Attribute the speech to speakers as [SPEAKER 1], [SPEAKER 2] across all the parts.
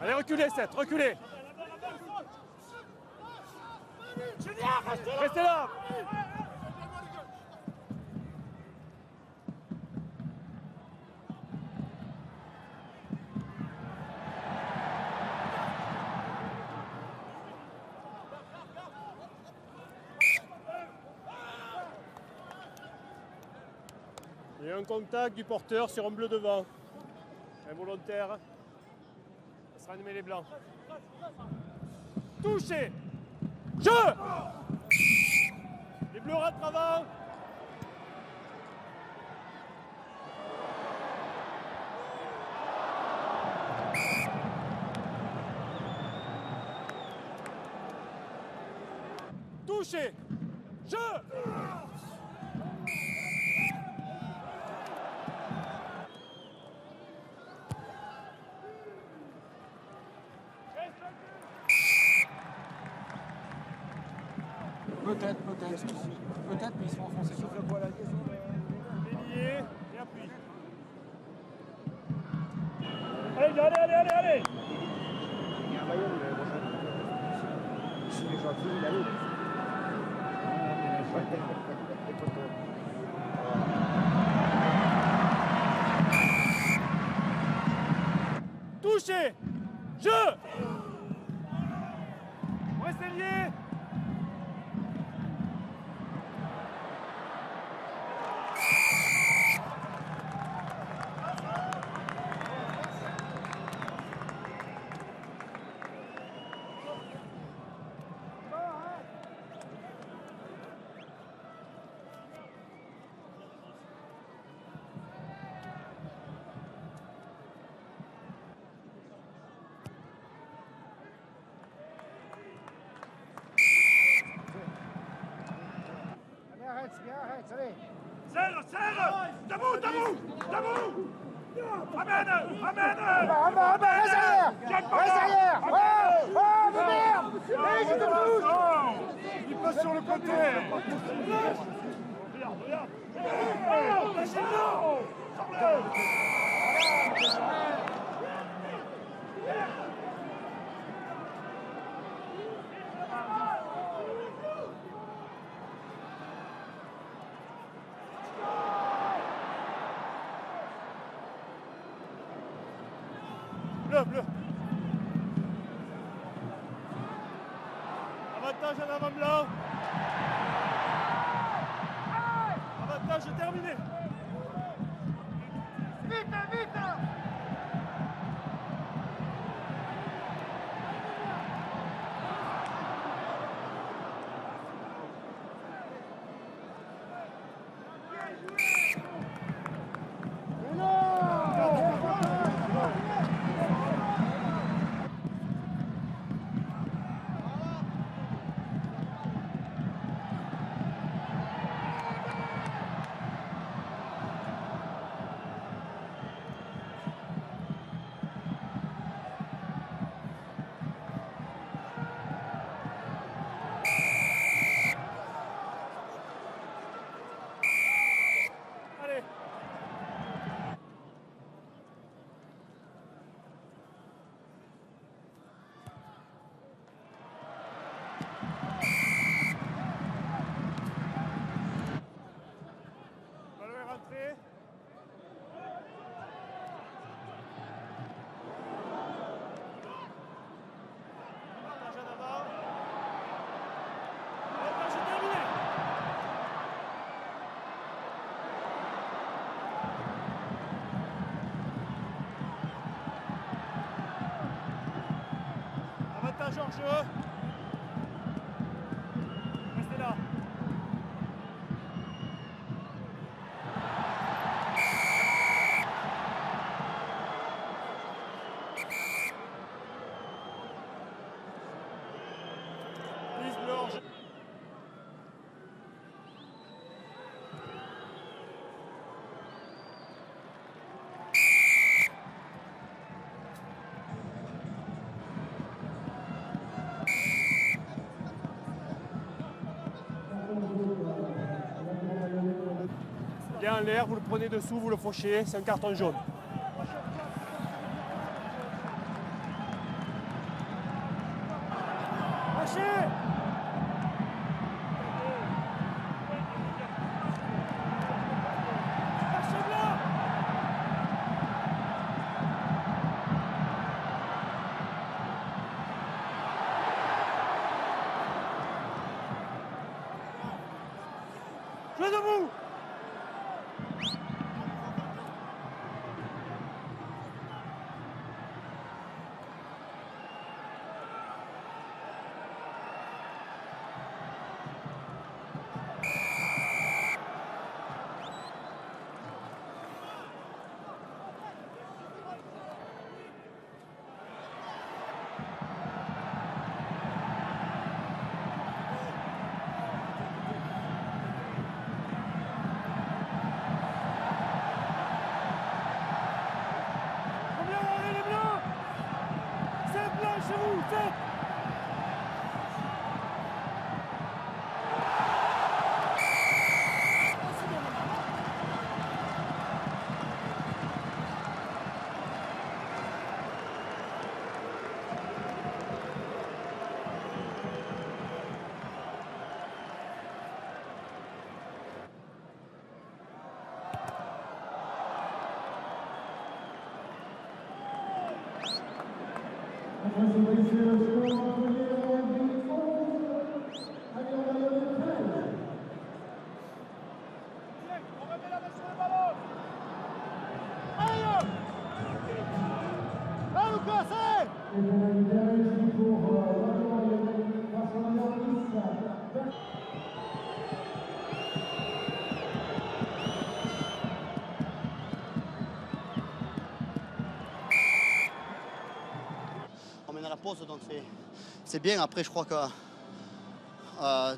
[SPEAKER 1] Allez, reculez, Seth, reculez. Restez là. Il y a un contact du porteur sur un bleu devant. Involontaire. Ça sera animé les blancs. Touché. Jeu. Les bleus rentrent avant. Touché. Jeu.
[SPEAKER 2] Peut-être, mais ils sont enfoncés.
[SPEAKER 1] Délié et appui. Allez.
[SPEAKER 2] Il y a un maillot, mais bon, si les gens filment, allez.
[SPEAKER 1] Touché. Jeu. Restez liés.
[SPEAKER 2] Arrête, allez.
[SPEAKER 1] Serre. Debout. Amène.
[SPEAKER 2] Reste arrière. Oh, merde. Je te pousse.
[SPEAKER 1] Il passe sur le côté. Regarde. Bleu. Avantage en avant blanc. Avantage terminé.
[SPEAKER 2] Vite.
[SPEAKER 1] Ballon est rentré. Avantage en avant. Avantage terminé. Avantage hors jeu. Restez là. Blanche. Il est en l'air, vous le prenez dessous, vous le fauchez, c'est un carton jaune. Marchez! Marchez blanc! Jouez debout! Combien on est les blancs? 7 blancs chez vous, 7! On remet la main sur le ballon. Allez! Là, Lucas, allez!
[SPEAKER 3] On mène à la pause, donc c'est bien. Après, je crois que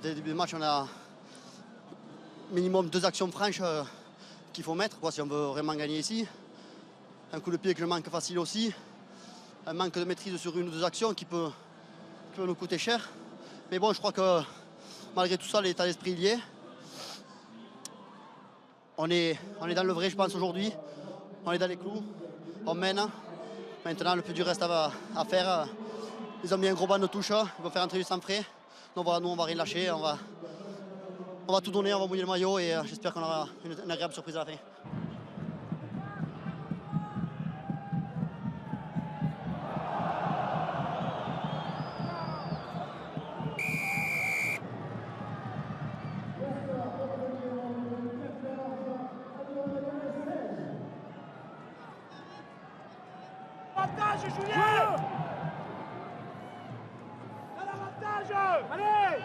[SPEAKER 3] dès le début du match, on a minimum 2 actions franches qu'il faut mettre si on veut vraiment gagner ici. Un coup de pied que je manque facile aussi. Un manque de maîtrise sur 1 ou 2 actions qui peut nous coûter cher. Mais bon, je crois que malgré tout ça, l'état d'esprit y est. On est dans le vrai, je pense, aujourd'hui. On est dans les clous. On mène. Maintenant, le plus dur reste à faire. Ils ont mis un gros banc de touche. Ils vont faire entrer du sang frais. Donc voilà, nous, on va rien lâcher. On va tout donner, on va mouiller le maillot et j'espère qu'on aura une agréable surprise à la fin.
[SPEAKER 1] Avantage, Julien! À l'avantage! Allez!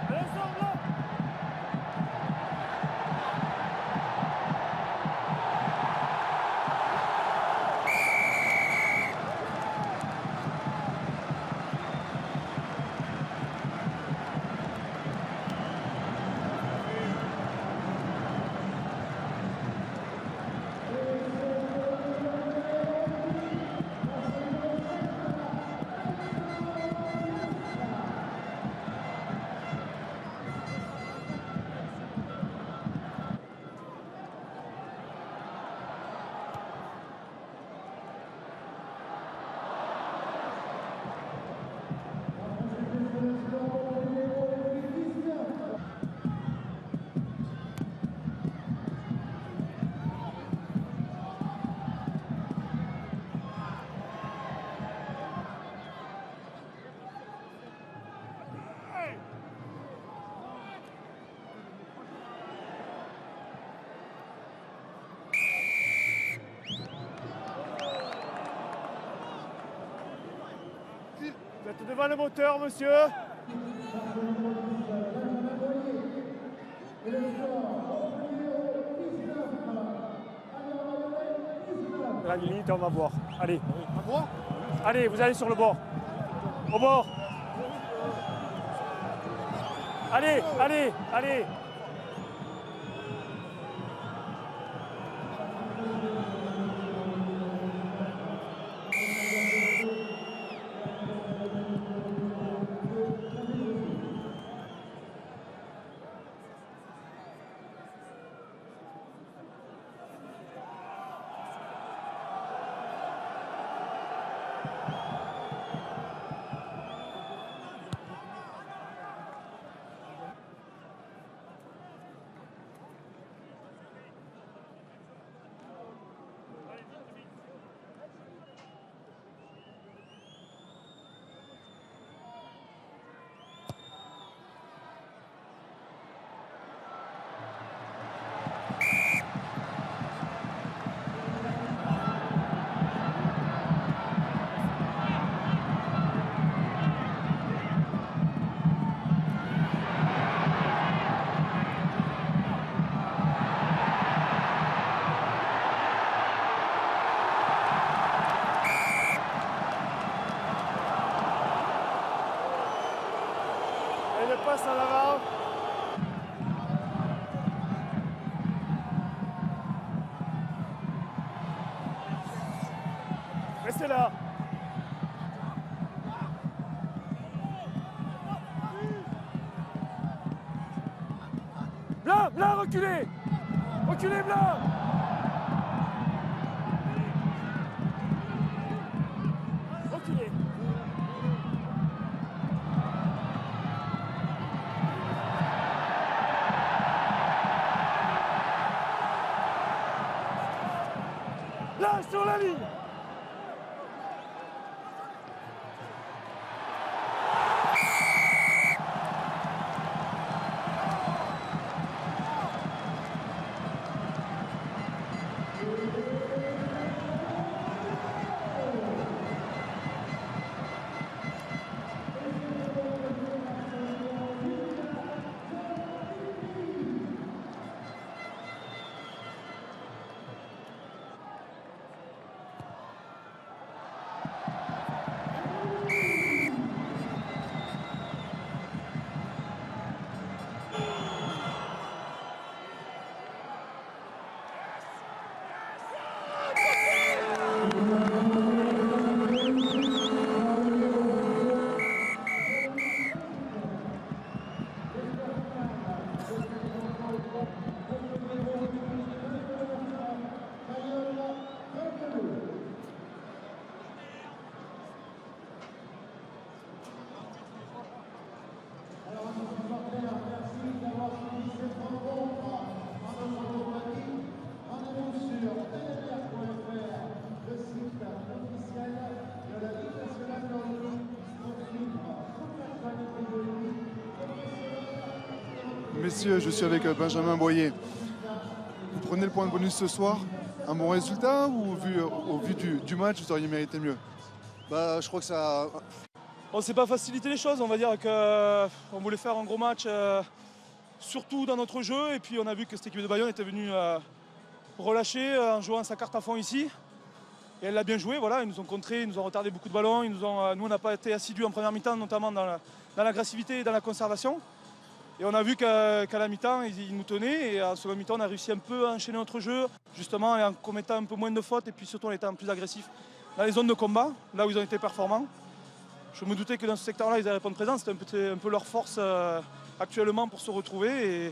[SPEAKER 1] Allez, sors là! Vous êtes devant le moteur, monsieur. La limite, on va voir. Allez. Allez, vous allez sur le bord. Au bord. Allez, allez, allez. restez là. Blanc, Blanc, reculez. Reculez, Blanc. Reculez. Là, sur la ligne.
[SPEAKER 4] Messieurs, je suis avec Benjamin Boyer. Vous prenez le point de bonus ce soir. Un bon résultat ou au vu du match, vous auriez mérité mieux?
[SPEAKER 3] Je crois que ça...
[SPEAKER 5] On ne s'est pas facilité les choses, on va dire qu'on voulait faire un gros match, surtout dans notre jeu. Et puis on a vu que cette équipe de Bayonne était venue relâcher en jouant sa carte à fond ici. Et elle l'a bien joué, voilà, ils nous ont contré, ils nous ont retardé beaucoup de ballons. Nous, on n'a pas été assidus en première mi-temps, notamment dans l'agressivité et dans la conservation. Et on a vu qu'à la mi-temps, ils nous tenaient. Et en seconde mi-temps, on a réussi un peu à enchaîner notre jeu, justement en commettant un peu moins de fautes et puis surtout en étant plus agressif dans les zones de combat, là où ils ont été performants. Je me doutais que dans ce secteur-là, ils allaient répondre présent. C'était un peu leur force actuellement pour se retrouver.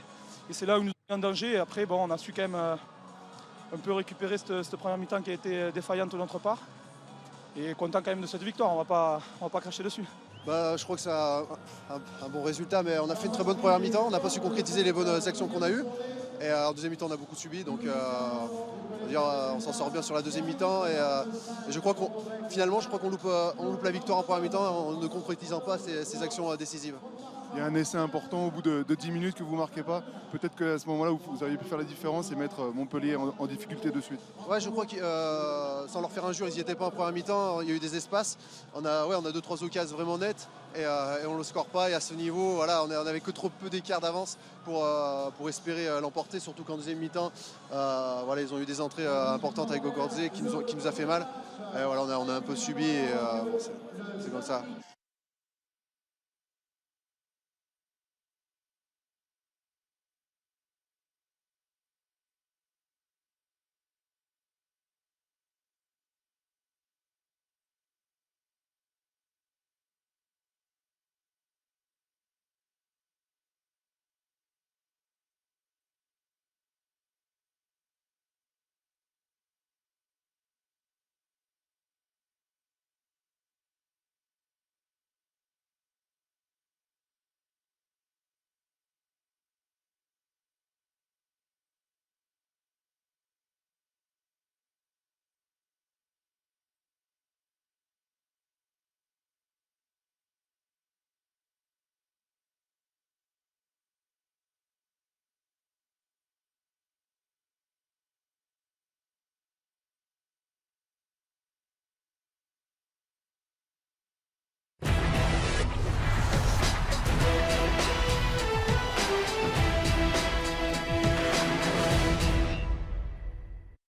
[SPEAKER 5] Et c'est là où ils nous ont mis en danger. Et après, bon, on a su quand même un peu récupérer cette première mi-temps qui a été défaillante de notre part. Et content quand même de cette victoire, on va pas cracher dessus.
[SPEAKER 3] Je crois que c'est un bon résultat, mais on a fait une très bonne première mi-temps. On n'a pas su concrétiser les bonnes actions qu'on a eues. Et en deuxième mi-temps, on a beaucoup subi. Donc on s'en sort bien sur la deuxième mi-temps. Et je crois qu'on loupe la victoire en première mi-temps en ne concrétisant pas ces actions décisives.
[SPEAKER 4] Il y a un essai important au bout de 10 minutes que vous ne marquez pas. Peut-être qu'à ce moment-là, vous auriez pu faire la différence et mettre Montpellier en difficulté de suite.
[SPEAKER 3] Ouais, je crois que sans leur faire injure, ils n'y étaient pas en première mi-temps. Il y a eu des espaces. On a 2-3 occasions vraiment nettes et on ne le score pas. Et à ce niveau, voilà, on n'avait que trop peu d'écart d'avance pour espérer l'emporter. Surtout qu'en deuxième mi-temps, ils ont eu des entrées importantes avec Gogordze qui nous a fait mal. Et voilà, on a un peu subi et c'est comme ça.